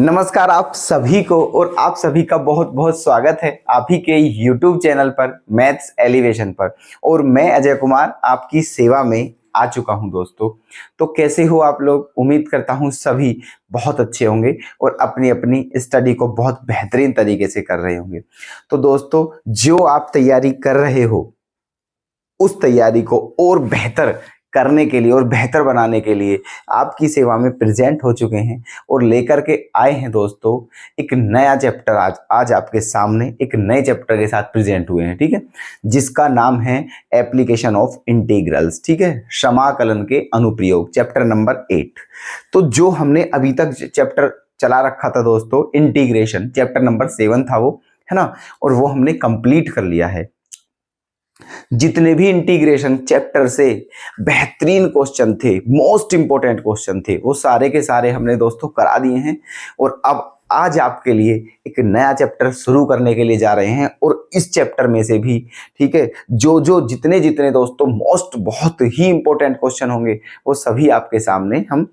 नमस्कार आप सभी को और आप सभी का बहुत बहुत स्वागत है आप ही के YouTube चैनल पर मैथ्स एलिवेशन पर। और मैं अजय कुमार आपकी सेवा में आ चुका हूं दोस्तों। तो कैसे हो आप लोग? उम्मीद करता हूं सभी बहुत अच्छे होंगे और अपनी अपनी स्टडी को बहुत बेहतरीन तरीके से कर रहे होंगे। तो दोस्तों, जो आप तैयारी कर रहे हो उस तैयारी को और बेहतर करने के लिए और बेहतर बनाने के लिए आपकी सेवा में प्रेजेंट हो चुके हैं और लेकर के आए हैं दोस्तों एक नया चैप्टर। आज आपके सामने एक नए चैप्टर के साथ प्रेजेंट हुए हैं, ठीक है, जिसका नाम है एप्लीकेशन ऑफ इंटीग्रल्स, ठीक है, समाकलन के अनुप्रयोग, चैप्टर नंबर 8। तो जो हमने अभी तक चैप्टर चला रखा था दोस्तों, इंटीग्रेशन, चैप्टर नंबर 7 था वो, है ना, और वो हमने कंप्लीट कर लिया है। जितने भी इंटीग्रेशन चैप्टर से बेहतरीन क्वेश्चन थे, मोस्ट इंपॉर्टेंट क्वेश्चन थे, वो सारे के सारे हमने दोस्तों करा दिए हैं। और अब आज आपके लिए एक नया चैप्टर शुरू करने के लिए जा रहे हैं। और इस चैप्टर में से भी, ठीक है, जो जो जितने जितने दोस्तों मोस्ट बहुत ही इंपॉर्टेंट क्वेश्चन होंगे वो सभी आपके सामने हम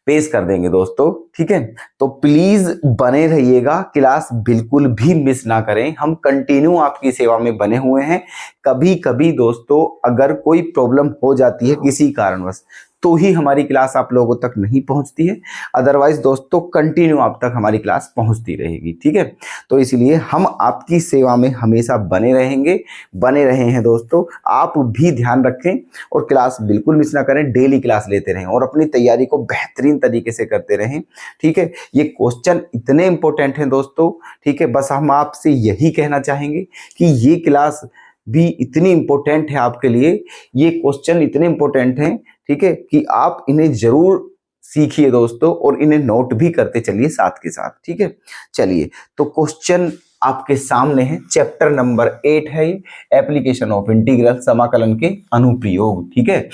पेश कर देंगे दोस्तों, ठीक है। तो प्लीज बने रहिएगा, क्लास बिल्कुल भी मिस ना करें। हम कंटिन्यू आपकी सेवा में बने हुए हैं। कभी कभी दोस्तों अगर कोई प्रॉब्लम हो जाती है किसी कारणवश तो ही हमारी क्लास आप लोगों तक नहीं पहुंचती है, अदरवाइज दोस्तों कंटिन्यू आप तक हमारी क्लास पहुंचती रहेगी, ठीक है। तो इसलिए हम आपकी सेवा में हमेशा बने रहेंगे, बने रहे हैं दोस्तों। आप भी ध्यान रखें और क्लास बिल्कुल मिस ना करें, डेली क्लास लेते रहें और अपनी तैयारी को बेहतरीन तरीके से करते रहें, ठीक है। ये क्वेश्चन इतने इंपॉर्टेंट हैं दोस्तों, ठीक है, बस हम आपसे यही कहना चाहेंगे कि ये क्लास भी इतनी इंपॉर्टेंट है आपके लिए, ये क्वेश्चन इतने इंपॉर्टेंट हैं, ठीक है, कि आप इन्हें जरूर सीखिए दोस्तों और इन्हें नोट भी करते चलिए साथ के साथ, ठीक है। चलिए, तो क्वेश्चन आपके सामने है, चैप्टर नंबर 8 है ये, एप्लीकेशन ऑफ इंटीग्रल, समाकलन के अनुप्रयोग, ठीक है।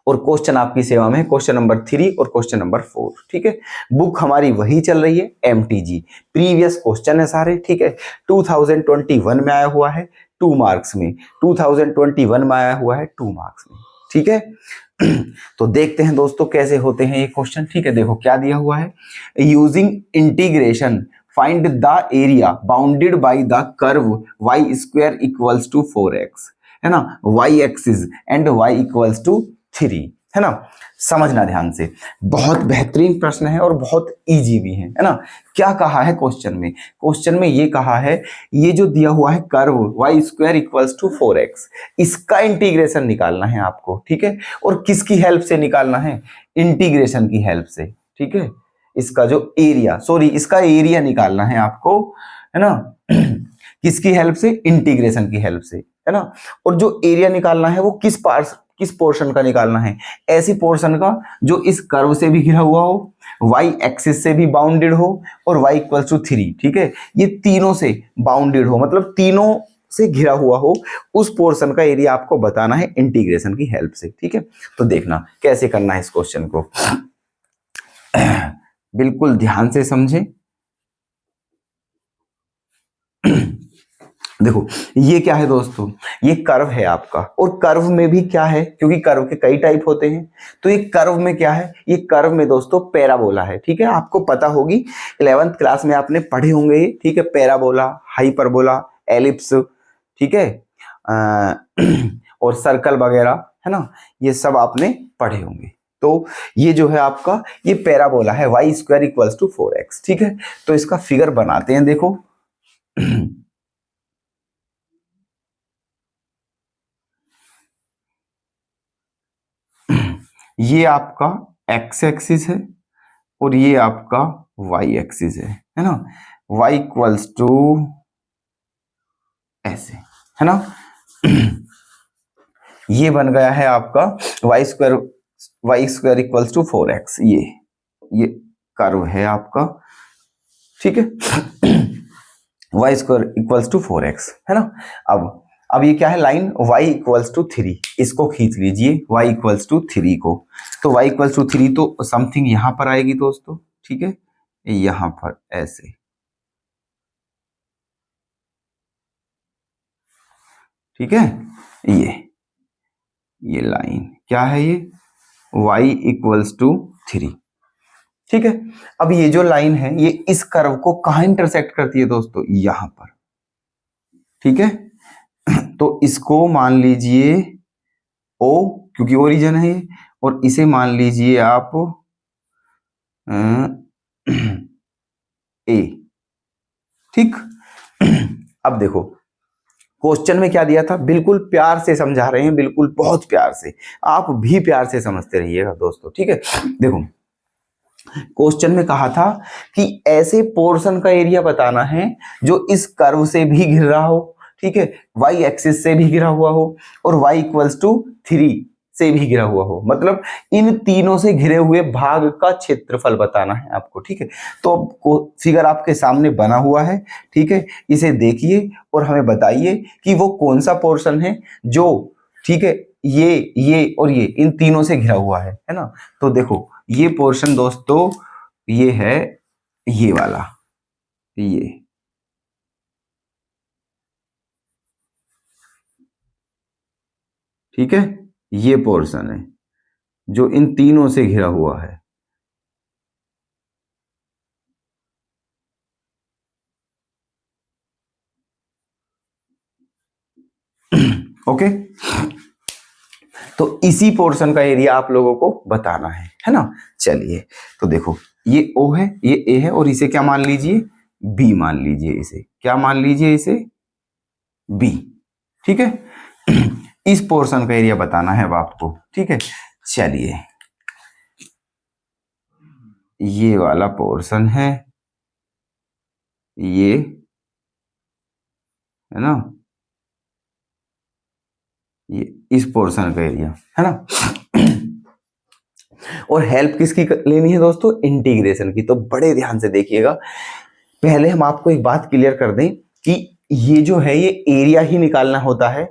और क्वेश्चन आपकी सेवा में क्वेश्चन नंबर 3 और क्वेश्चन नंबर 4, ठीक है। बुक हमारी वही चल रही है, MTG, प्रीवियस क्वेश्चन है सारे, ठीक है। 2021 में आया हुआ है 2 मार्क्स में, 2021 में आया हुआ है 2 मार्क्स में, ठीक है। तो देखते हैं दोस्तों कैसे होते हैं ये क्वेश्चन, ठीक है। देखो क्या दिया हुआ है, using integration find the area bounded by the curve y square equals to 4x, है ना, y axis and y equals to 3, है ना। समझना ध्यान से, बहुत बेहतरीन प्रश्न है और बहुत इजी भी है ना। क्या कहा है क्वेश्चन में? क्वेश्चन में ये कहा है, ये जो दिया हुआ है curve y square equals to 4x, इसका इंटीग्रेशन निकालना है आपको, ठीक है। और किसकी हेल्प से निकालना है? इंटीग्रेशन की हेल्प से, ठीक है। इसका जो एरिया, सॉरी, इसका एरिया निकालना है आपको, है ना। किसकी हेल्प से? इंटीग्रेशन की हेल्प से, है ना। और जो एरिया निकालना है वो किस पोर्शन का निकालना है? ऐसी पोर्शन का जो इस कर्व से भी घिरा हुआ हो, y एक्सिस से भी बाउंडेड हो और y इक्वल टू 3, ठीक है, ये तीनों से बाउंडेड हो, मतलब तीनों से घिरा हुआ हो, उस पोर्शन का एरिया आपको बताना है इंटीग्रेशन की हेल्प से, ठीक है। तो देखना कैसे करना है इस क्वेश्चन को, बिल्कुल ध्यान से समझें। देखो ये क्या है दोस्तों, ये कर्व है आपका, और कर्व में भी क्या है, क्योंकि कर्व के कई टाइप होते हैं, तो ये कर्व में क्या है, ये कर्व में दोस्तों पैराबोला है, ठीक है। आपको पता होगी, 11th क्लास में आपने पढ़े होंगे, ठीक है, पैराबोला, हाइपरबोला, एलिप्स, ठीक है, और सर्कल वगैरह, है ना, ये सब आपने पढ़े होंगे। तो ये जो है आपका, ये पैराबोला है, y square equals to 4x, ठीक है। तो इसका फिगर बनाते हैं, देखो। ये आपका x एक्सिस है और ये आपका y एक्सिस है ना। y इक्वल्स टू ऐसे, है ना। ये बन गया है आपका y square equals to 4x, ये कर्व है आपका, ठीक है। y square equals to 4x, है ना। अब ये क्या है, लाइन y इक्वल्स टू 3, इसको खींच लीजिए, y इक्वल्स टू 3 को। तो y इक्वल्स टू 3 तो समथिंग यहां पर आएगी दोस्तों, ठीक है, यहां पर ऐसे, ठीक है। ये लाइन क्या है, ये y इक्वल्स टू 3, ठीक है। अब ये जो लाइन है ये इस कर्व को कहां इंटरसेक्ट करती है दोस्तों, यहां पर, ठीक है। तो इसको मान लीजिए ओ, क्योंकि ओरिजिन है ये, और इसे मान लीजिए आप ए, ठीक। अब देखो क्वेश्चन में क्या दिया था, बिल्कुल प्यार से समझा रहे हैं, बिल्कुल बहुत प्यार से, आप भी प्यार से समझते रहिएगा दोस्तों, ठीक है। देखो क्वेश्चन में कहा था कि ऐसे पोर्शन का एरिया बताना है जो इस कर्व से भी घिर रहा हो, ठीक है, वाई एक्सिस से भी घिरा हुआ हो और y इक्वल्स टू 3 से भी घिरा हुआ हो, मतलब इन तीनों से घिरे हुए भाग का क्षेत्रफल बताना है आपको, ठीक है। तो अब फिगर आपके सामने बना हुआ है, ठीक है, इसे देखिए और हमें बताइए कि वो कौन सा पोर्शन है जो, ठीक है, ये और ये इन तीनों से घिरा हुआ है ना। तो देखो ये पोर्शन दोस्तों ये है, ये वाला, ये, ठीक है, ये पोर्शन है जो इन तीनों से घिरा हुआ है। ओके, तो इसी पोर्शन का एरिया आप लोगों को बताना है ना। चलिए तो देखो ये O है, ये A है, और इसे क्या मान लीजिए, B मान लीजिए, इसे क्या मान लीजिए, इसे B, ठीक है। इस पोर्शन का एरिया बताना है अब आपको, ठीक है। चलिए ये वाला पोर्शन है, ये है ना, ये इस पोर्शन का एरिया है ना। और हेल्प किसकी लेनी है दोस्तों, इंटीग्रेशन की। तो बड़े ध्यान से देखिएगा, पहले हम आपको एक बात क्लियर कर दें कि ये जो है ये एरिया ही निकालना होता है,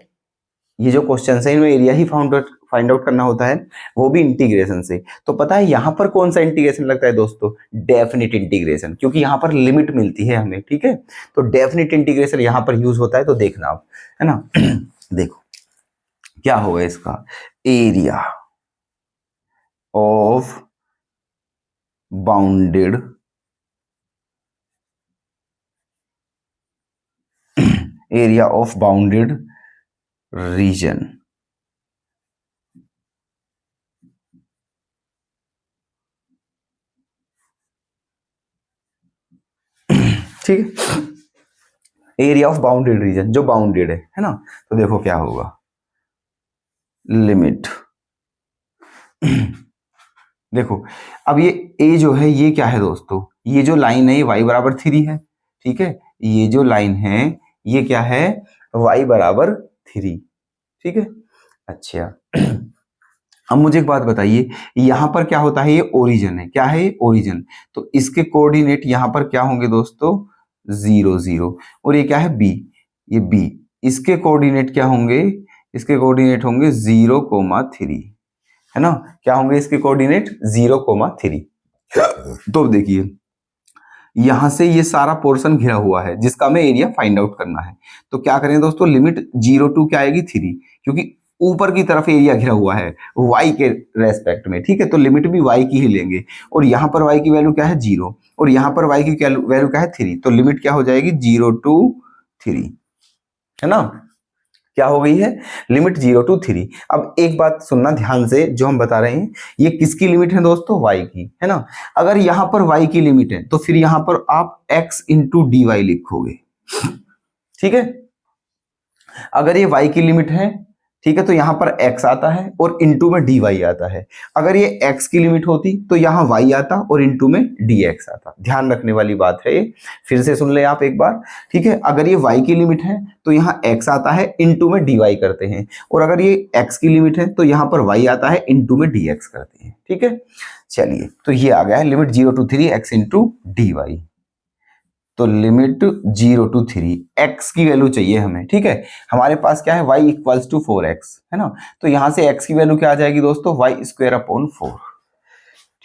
ये जो क्वेश्चन है इनमें एरिया ही फाइंड आउट करना होता है, वो भी इंटीग्रेशन से। तो पता है यहां पर कौन सा इंटीग्रेशन लगता है दोस्तों, डेफिनिट इंटीग्रेशन, क्योंकि यहां पर लिमिट मिलती है हमें, ठीक है। तो डेफिनिट इंटीग्रेशन यहां पर यूज होता है, तो देखना आप, है ना। देखो क्या होगा इसका, area of bounded area of bounded reason, ठीक है, एरिया ऑफ बाउंडेड रीजन जो बाउंडेड है ना। तो देखो क्या होगा, लिमिट, देखो अब ये ए जो है ये क्या है दोस्तों, ये जो लाइन है ये y बराबर 3 है, ठीक है, ये जो लाइन है ये क्या है, y बराबर 3, ठीक है। अच्छा अब मुझे एक बात बताइए, यहां पर क्या होता है, ये ओरिजिन है, क्या है ये ओरिजिन, तो इसके कोऑर्डिनेट यहां पर क्या होंगे दोस्तों, 0 0, और ये क्या है b, ये b, इसके कोऑर्डिनेट क्या होंगे, इसके कोऑर्डिनेट होंगे 0,3, है ना। क्या होंगे इसके कोऑर्डिनेट, 0,3। तो देखिए यहां से ये सारा पोर्शन घिरा हुआ है जिसका हमें एरिया फाइंड आउट करना है। तो क्या करें दोस्तों, लिमिट 0 टू क्या आएगी 3, क्योंकि ऊपर की तरफ एरिया घिरा हुआ है y के रेस्पेक्ट में, ठीक है, तो लिमिट भी y की ही लेंगे, और यहां पर y की वैल्यू क्या है 0, और यहां पर y की वैल्यू क्या है 3, तो लिमिट क्या हो जाएगी 0 टू 3, है ना। क्या हो गई है, लिमिट 0 टू 3। अब एक बात सुनना ध्यान से, जो हम बता रहे हैं ये किसकी लिमिट है दोस्तों, y की, है ना। अगर यहां पर y की लिमिट है तो फिर यहां पर आप x इंटू डी वाई लिखोगे, ठीक है। अगर ये y की लिमिट है, ठीक है, तो यहां पर x आता है और इंटू में dy आता है। अगर ये x की लिमिट होती तो यहां y आता और इंटू में dx आता। ध्यान रखने वाली बात है ये, फिर से सुन ले आप एक बार, ठीक है। अगर ये y की लिमिट है तो यहां x आता है, इंटू में dy करते हैं, और अगर ये x की लिमिट है तो यहां पर y आता है, इंटू में dx करते हैं, ठीक है। चलिए तो ये आ गया है limit 0 to 3 x into dy। तो लिमिट 0 टू 3, x की वैल्यू चाहिए हमें, ठीक है। हमारे पास क्या है, y इक्वल्स टू 4x, है ना। तो यहां से x की वैल्यू क्या आ जाएगी दोस्तों, y स्क्वायर अपॉन 4,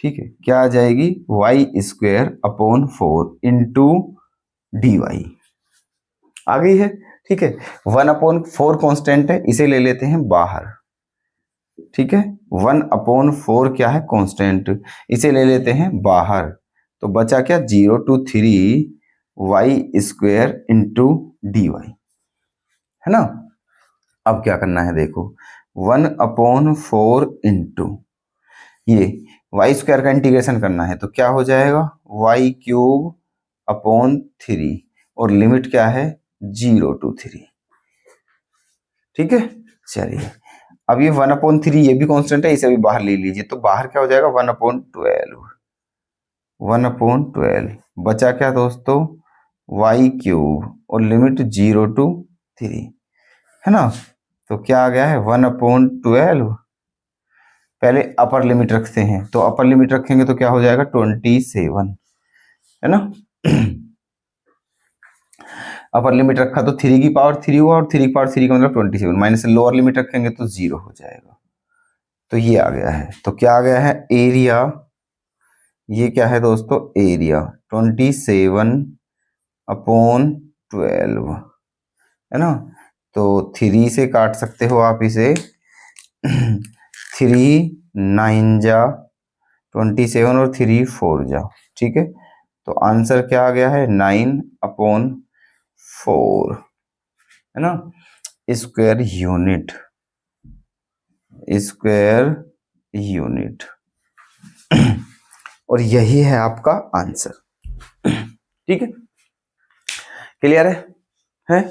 ठीक है, क्या आ जाएगी, y square upon 4 into D Y, आ गई है, ठीक है। 1/4 कॉन्स्टेंट है, इसे ले लेते हैं बाहर, ठीक है। 1/4 क्या है, कांस्टेंट, इसे ले लेते हैं बाहर। तो बचा क्या, 0 to 3 y² इंटू dy, है ना। अब क्या करना है देखो, 1/4 इंटू ये y² का इंटीग्रेशन करना है, तो क्या हो जाएगा, y³/3 और लिमिट क्या है 0 to 3। ठीक है, चलिए अब ये 1/3 ये भी कांस्टेंट है, इसे भी बाहर ले लीजिए, तो बाहर क्या हो जाएगा 1/12। 1/12 बचा क्या दोस्तों, y³ और लिमिट 0 to 3, है ना। तो क्या आ गया है 1/12। पहले अपर लिमिट रखते हैं, तो अपर लिमिट रखेंगे तो क्या हो जाएगा 27, है ना। अपर लिमिट रखा तो 3 की पावर 3 हुआ, और 3 की पावर 3 का मतलब 27, माइनस लोअर लिमिट रखेंगे तो 0 हो जाएगा। तो ये आ गया है, तो क्या आ गया है एरिया, ये क्या है दोस्तों एरिया 27/12, है ना। तो 3 से काट सकते हो आप इसे, 3 9 जा 27 और 3 4 जा, ठीक है। तो आंसर क्या आ गया है 9/4, है ना, स्क्वायर यूनिट, स्क्वायर यूनिट। और यही है आपका आंसर। ठीक है, क्लियर है?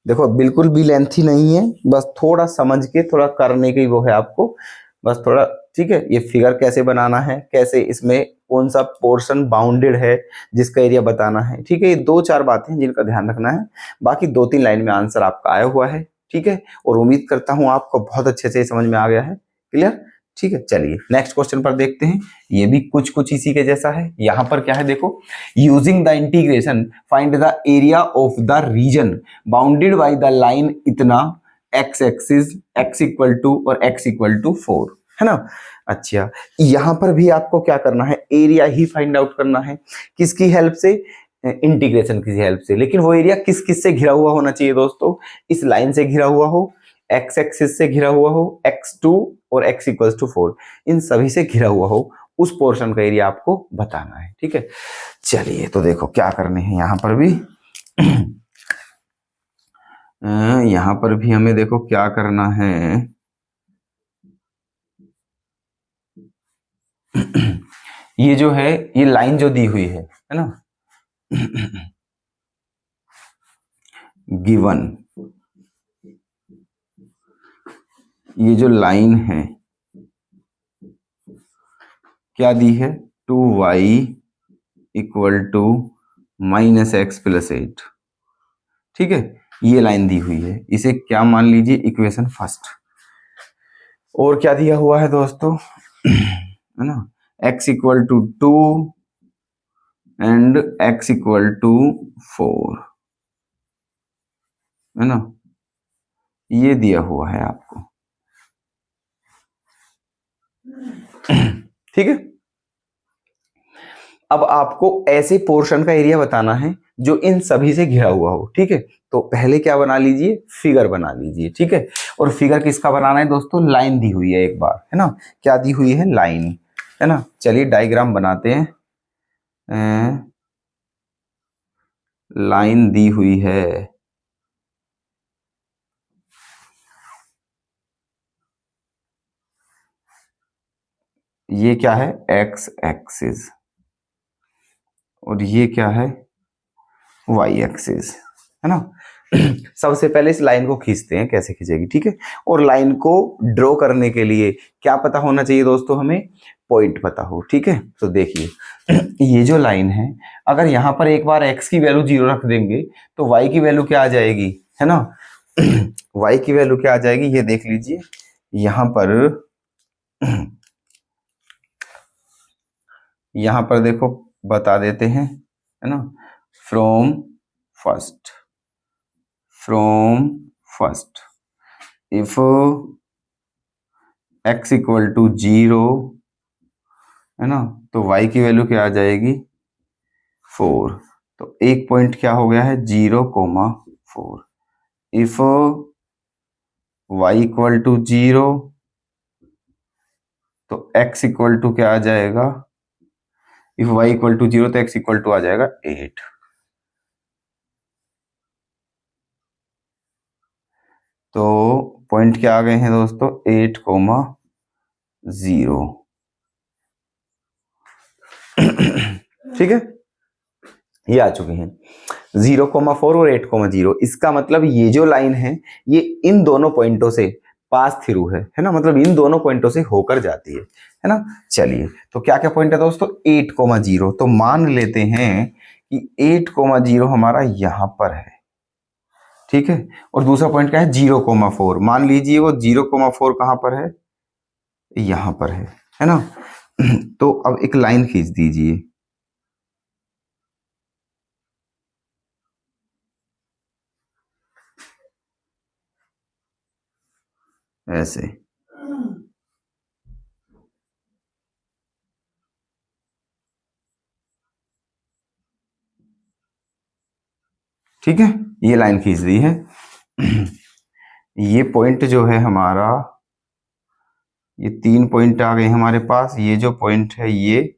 देखो बिल्कुल भी लेंथी नहीं है, बस थोड़ा समझ के थोड़ा करने की वो है आपको, बस थोड़ा, ठीक है। ये फिगर कैसे बनाना है, कैसे इसमें कौन सा पोर्शन बाउंडेड है जिसका एरिया बताना है, ठीक है। ये 2 4 बातें जिनका ध्यान रखना है, बाकी 2 3 लाइन में आंसर आपका आया हुआ है, ठीक है। और उम्मीद करता हूं आपको बहुत अच्छे से समझ में आ गया है, क्लियर, ठीक है। चलिए नेक्स्ट क्वेश्चन पर देखते हैं, ये भी कुछ कुछ इसी के जैसा है। यहां पर क्या है देखो, using the integration find the area of the reason bounded by the line इतना x एक्सिस x = और x = 4, है ना। अच्छा, यहां पर भी आपको क्या करना है, एरिया ही फाइंड आउट करना है, किसकी हेल्प से, इंटीग्रेशन की हेल्प से। लेकिन वो एरिया किस किस से घिरा हुआ होना चाहिए दोस्तों, इस लाइन से घिरा हुआ हो, x एक्सिस से घिरा हुआ हो, x2 और x = 4, इन सभी से घिरा हुआ हो, उस पोर्शन का एरिया आपको बताना है, ठीक है। चलिए तो देखो क्या करने हैं यहां पर भी, यहां पर भी हमें देखो क्या करना है। ये जो है, ये लाइन जो दी हुई है ना, गिवन, ये जो लाइन है क्या दी है, 2y = -x + 8, ठीक है। ये लाइन दी हुई है, इसे क्या मान लीजिए, इक्वेशन फर्स्ट। और क्या दिया हुआ है दोस्तों, है ना, x = 2 एंड x = 4, है ना, ये दिया हुआ है आपको, ठीक है। अब आपको ऐसे पोर्शन का एरिया बताना है जो इन सभी से घिरा हुआ हो, ठीक है। तो पहले क्या बना लीजिए, फिगर बना लीजिए, ठीक है। और फिगर किसका बनाना है दोस्तों, लाइन दी हुई है एक बार, है ना, क्या दी हुई है, लाइन, है ना। चलिए डायग्राम बनाते हैं, लाइन दी हुई है, ये क्या है x एक्सिस और ये क्या है y एक्सिस, है ना। सबसे पहले इस लाइन को खींचते हैं, कैसे खींचेगी, ठीक है। और लाइन को ड्रॉ करने के लिए क्या पता होना चाहिए दोस्तों, हमें पॉइंट पता हो, ठीक है। तो देखिए ये जो लाइन है, अगर यहाँ पर एक बार x की वैल्यू 0 रख देंगे तो y की वैल्यू क्या आ जाएगी, है ना। y की वैल्यू क्या आ जाएगी, ये देख लीजिए यहाँ पर, यहाँ पर देखो बता देते हैं, है ना, फ्रॉम फर्स्ट इफ x = 0, है ना, तो y की वैल्यू क्या आ जाएगी 4। तो एक पॉइंट क्या हो गया है 0,4। इफ y = 0 तो x इक्वल टू क्या आ जाएगा, इफ y इक्वल टू 0 तो x इक्वल टू आ जाएगा 8। तो पॉइंट क्या आ गए हैं दोस्तों, 8,0। ठीक है, ये आ चुके हैं 0,4 और 8,0। इसका मतलब ये जो लाइन है ये इन दोनों पॉइंटों से पास थ्रू है ना, मतलब इन दोनों पॉइंटों से होकर जाती है ना। चलिए, तो क्या क्या पॉइंट है दोस्तों, 8,0। तो मान लेते हैं कि 8,0 हमारा यहां पर है, ठीक है। और दूसरा पॉइंट क्या है, 0,4। मान लीजिए वो 0,4 कहां पर है, यहां पर है ना। तो अब एक लाइन खींच दीजिए, ऐसे, ठीक है, ये लाइन खींच दी है। ये पॉइंट जो है हमारा, ये 3 पॉइंट आ गए हमारे पास। ये जो पॉइंट है ये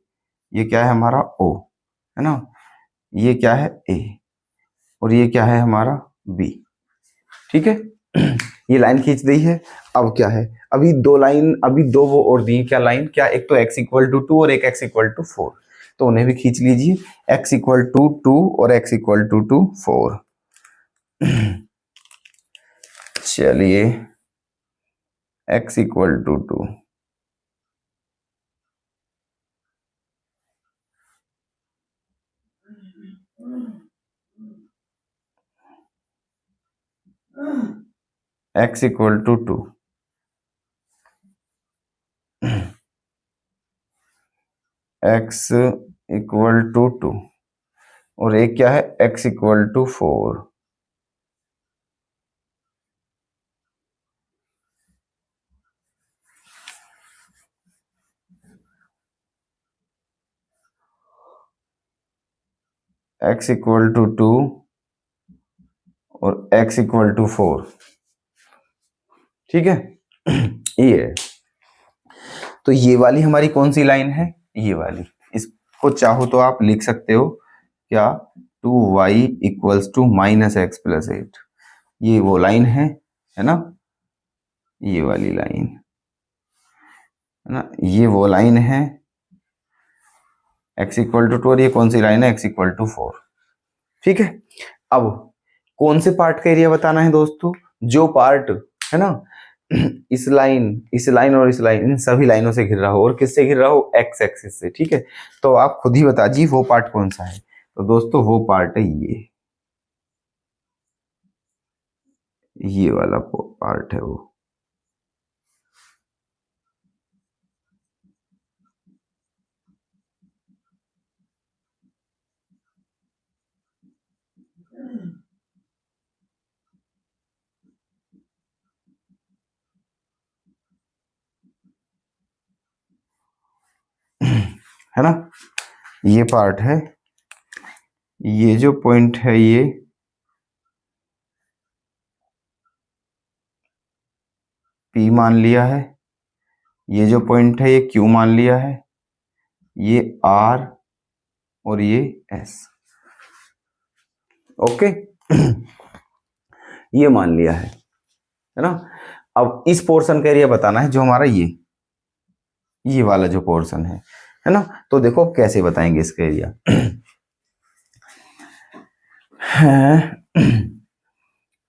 क्या है हमारा O, है ना। ये क्या है A, और ये क्या है हमारा B, ठीक है। ये लाइन खींच दी है। अब क्या है, अभी दो लाइन, अभी दो वो और दी, क्या लाइन, क्या, एक तो x इक्वल टू 2 और एक x इक्वल टू 4, तो उन्हें भी खींच लीजिए, x इक्वल टू 2 और x इक्वल टू 4। चलिए, x equal to 2, x equal to 2, x equal to 2, और एक क्या है, x equal to 4। x equal to 2 और x इक्वल टू 4, ठीक है। ये है, तो ये वाली हमारी कौन सी लाइन है, ये वाली। इसको चाहो तो आप लिख सकते हो क्या, 2y इक्वल्स टू -x+8। ये वो लाइन है ना, ये वाली लाइन है ना, ये वो लाइन है x इक्वल टू 2, और ये कौन सी लाइन है, x इक्वल टू 4, ठीक है। अब कौन से पार्ट का एरिया बताना है दोस्तों, जो पार्ट है ना इस लाइन, इस लाइन और इस लाइन, इन सभी लाइनों से घिर रहा हो, और किससे घिर रहा हो, एक्स एक्सिस से, ठीक है। तो आप खुद ही बता जी वो पार्ट कौन सा है। तो दोस्तों वो पार्ट है ये वाला पार्ट है वो, है ना, ये पार्ट है। ये जो पॉइंट है ये P मान लिया है, ये जो पॉइंट है ये Q मान लिया है, ये R और ये S, ओके। ये मान लिया है ना। अब इस पोर्शन का एरिया बताना है, जो हमारा ये वाला जो पोर्शन है ना। तो देखो कैसे बताएंगे इसका एरिया।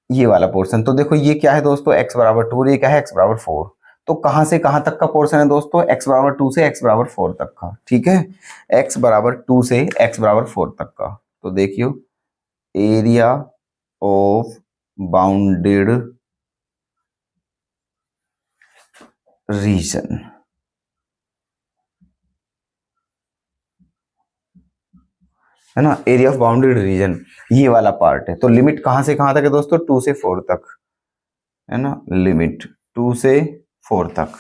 ये वाला पोर्शन, तो देखो ये क्या है दोस्तों, x बराबर 2, ये क्या है, x बराबर 4। तो कहां से कहां तक का पोर्शन है दोस्तों, x बराबर 2 से x बराबर 4 तक का, ठीक है। x बराबर 2 से x बराबर 4 तक का। तो देखियो, एरिया ऑफ बाउंडेड रीजन, है ना, एरिया ऑफ बाउंडेड रीजन, ये वाला पार्ट है। तो लिमिट कहां से कहां तक है दोस्तों, 2 से 4 तक, है ना, लिमिट 2 से 4 तक,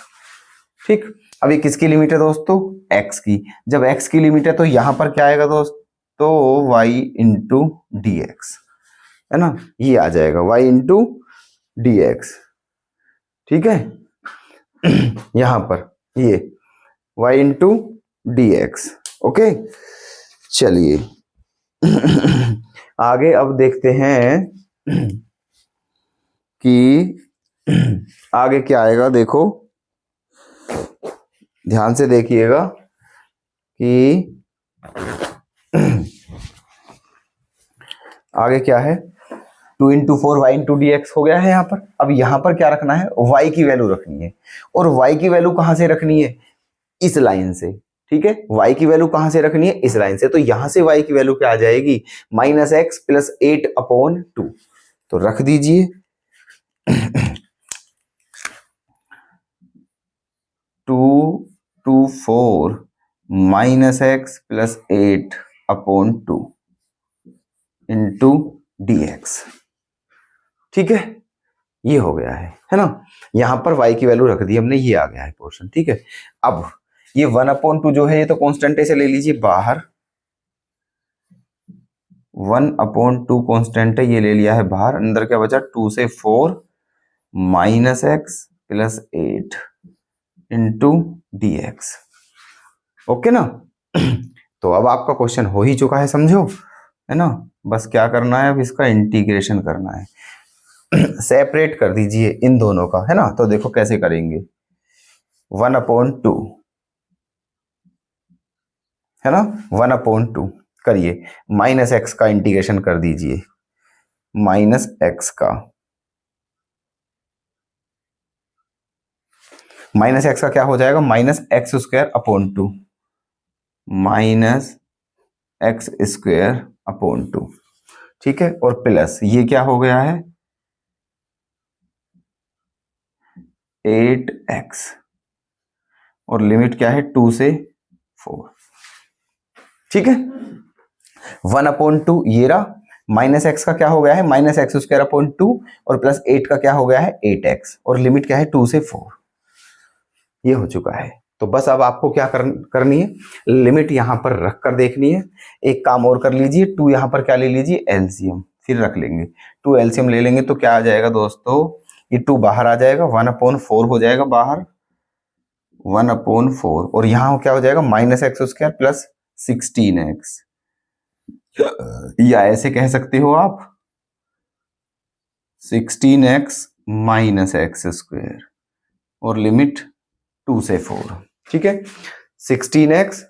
ठीक। अब ये किसकी लिमिट है दोस्तों, x की। जब x की लिमिट है तो यहां पर क्या आएगा दोस्तों, y इंटू डी एक्स, है ना, ये आ जाएगा y इंटू डी एक्स, ठीक है। यहां पर ये, y into D x. Okay, चलिए आगे अब देखते हैं कि आगे क्या आएगा। देखो ध्यान से देखिएगा कि आगे क्या है। 2 into 4 Y into D X हो गया है यहाँ पर। अब यहाँ पर क्या रखना है, y की वैल्यू रखनी है। और y की वैल्यू कहाँ से रखनी है, इस लाइन से। ठीक है, y की वैल्यू कहाँ से रखनी है, इस लाइन से। तो यहां से y की वैल्यू क्या आ जाएगी, -x प्लस 8/2। तो रख दीजिए 2 to 4 -x plus 8/2 into D x. ठीक है, ये हो गया है ना। यहां पर y की वैल्यू रख दी हमने, ये आ गया है पोर्शन। ठीक है, अब ये 1/2 जो है ये तो कांस्टेंट है, इसे ले लीजिए बाहर। 1/2 कांस्टेंट है, ये ले लिया है बाहर। अंदर क्या बचा, 2 से 4 -x plus 8 into D x. Okay ना। तो अब आपका क्वेश्चन हो ही चुका है, समझो, है ना। बस क्या करना है, अब इसका इंटीग्रेशन करना है। सेपरेट कर दीजिए इन दोनों का, है ना। तो देखो कैसे करेंगे, 1/2 है ना, 1/2 करिए। -x का इंटीग्रेशन कर दीजिए, -x का, -x का क्या हो जाएगा, -x² -x²/2। ठीक है, और प्लस ये क्या हो गया है, 8x, और लिमिट क्या है 2 से 4। ठीक है, 1/2 ये रहा, -x का क्या हो गया है, -x²/2, और प्लस 8 का क्या हो गया है 8x, और लिमिट क्या है 2 से 4। ये हो चुका है। तो बस अब आपको क्या करनी है, लिमिट यहां पर रख कर देखनी है। एक काम और कर लीजिए, 2 यहां पर क्या ले लीजिए, एलसीएम, फिर रख लेंगे। 2 एलसीएम ले लेंगे तो क्या आ जाएगा दोस्तों, ये 2 बाहर आ जाएगा, 1/4 हो जाएगा बाहर, 1/4, और यहां क्या हो जाएगा, -x² प्लस 16x, या ऐसे कह सकते हो आप 16x माइनस x², और लिमिट 2 से 4। ठीक है, 16x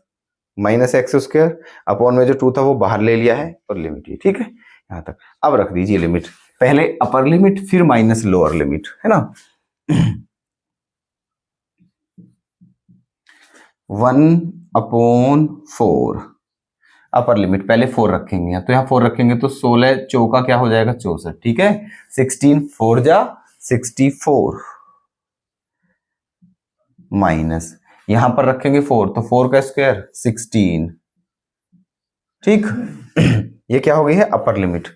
माइनस x² अपॉन में जो 2 था वो बाहर ले लिया है, और लिमिट ये। ठीक है, यहां तक। अब रख दीजिए लिमिट, पहले अपर लिमिट फिर माइनस लोअर लिमिट, है ना। 1/4 अपर लिमिट, पहले 4 रखेंगे, तो यहाँ 4 रखेंगे तो 16 चौका क्या हो जाएगा 64। ठीक है, 16 4 जा 64, माइनस यहां पर रखेंगे 4, तो 4 का स्क्वायर 16। ठीक, ये क्या हो गई है अपर लिमिट,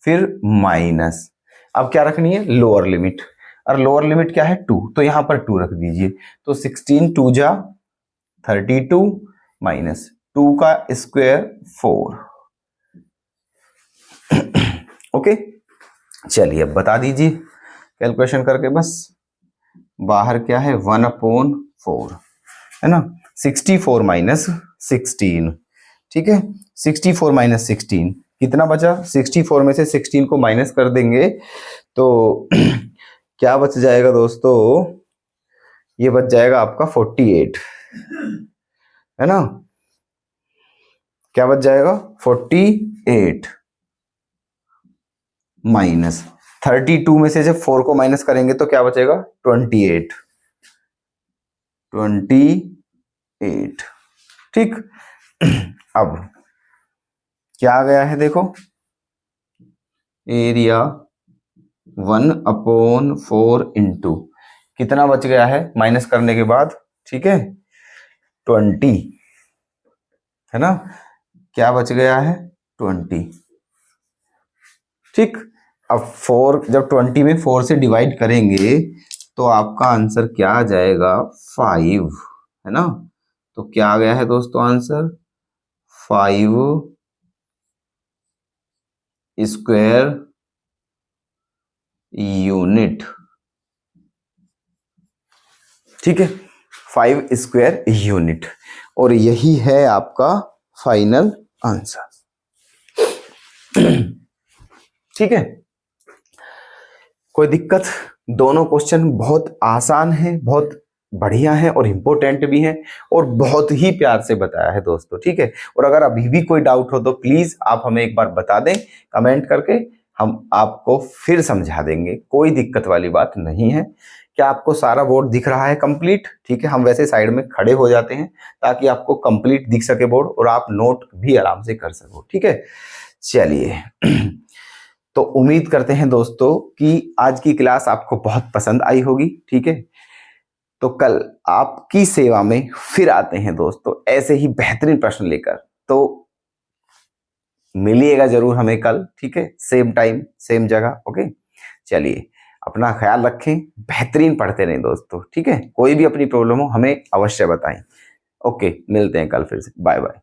फिर माइनस। अब क्या रखनी है, लोअर लिमिट, और लोअर लिमिट क्या है 2, तो यहां पर 2 रख दीजिए। तो 16 2 जा 32, माइनस 2 का स्क्वायर 4। ओके, चलिए अब बता दीजिए कैलकुलेशन करके। बस बाहर क्या है, 1/4 है ना, 64 माइनस 16। ठीक है, 64 माइनस 16 कितना बचा, 64 में से 16 को माइनस कर देंगे तो क्या बच जाएगा दोस्तों, ये बच जाएगा आपका 48, है ना। क्या बच जाएगा 48, माइनस 32 में से जब 4 को माइनस करेंगे तो क्या बचेगा 28। ठीक, अब क्या आ गया है देखो, एरिया 1/4 इंटू कितना बच गया है माइनस करने के बाद, ठीक है 20, है ना। क्या बच गया है 20। ठीक, अब 4 जब 20 में 4 से डिवाइड करेंगे तो आपका आंसर क्या आ जाएगा 5, है ना। तो क्या आ गया है दोस्तों आंसर 5 स्क्वायर यूनिट। ठीक है, 5 स्क्वायर यूनिट, और यही है आपका फाइनल आंसर। ठीक है, कोई दिक्कत? दोनों क्वेश्चन बहुत आसान है, बहुत बढ़िया है और इम्पोर्टेंट भी है, और बहुत ही प्यार से बताया है दोस्तों। ठीक है, और अगर अभी भी कोई डाउट हो तो प्लीज आप हमें एक बार बता दें कमेंट करके, हम आपको फिर समझा देंगे, कोई दिक्कत वाली बात नहीं है। क्या आपको सारा बोर्ड दिख रहा है कंप्लीट? ठीक है, हम वैसे साइड में खड़े हो जाते हैं ताकि आपको कंप्लीट दिख सके बोर्ड और आप नोट भी आराम से कर सको। ठीक है, चलिए तो उम्मीद करते हैं दोस्तों कि आज की क्लास आपको बहुत पसंद आई होगी। ठीक है, तो कल आपकी सेवा में फिर आते हैं दोस्तों ऐसे ही बेहतरीन प्रश्न लेकर। तो मिलिएगा जरूर हमें कल। ठीक है, सेम टाइम सेम जगह। ओके, चलिए अपना ख्याल रखें, बेहतरीन पढ़ते रहें दोस्तों। ठीक है, कोई भी अपनी प्रॉब्लम हो हमें अवश्य बताएं। ओके, मिलते हैं कल फिर से। Bye bye.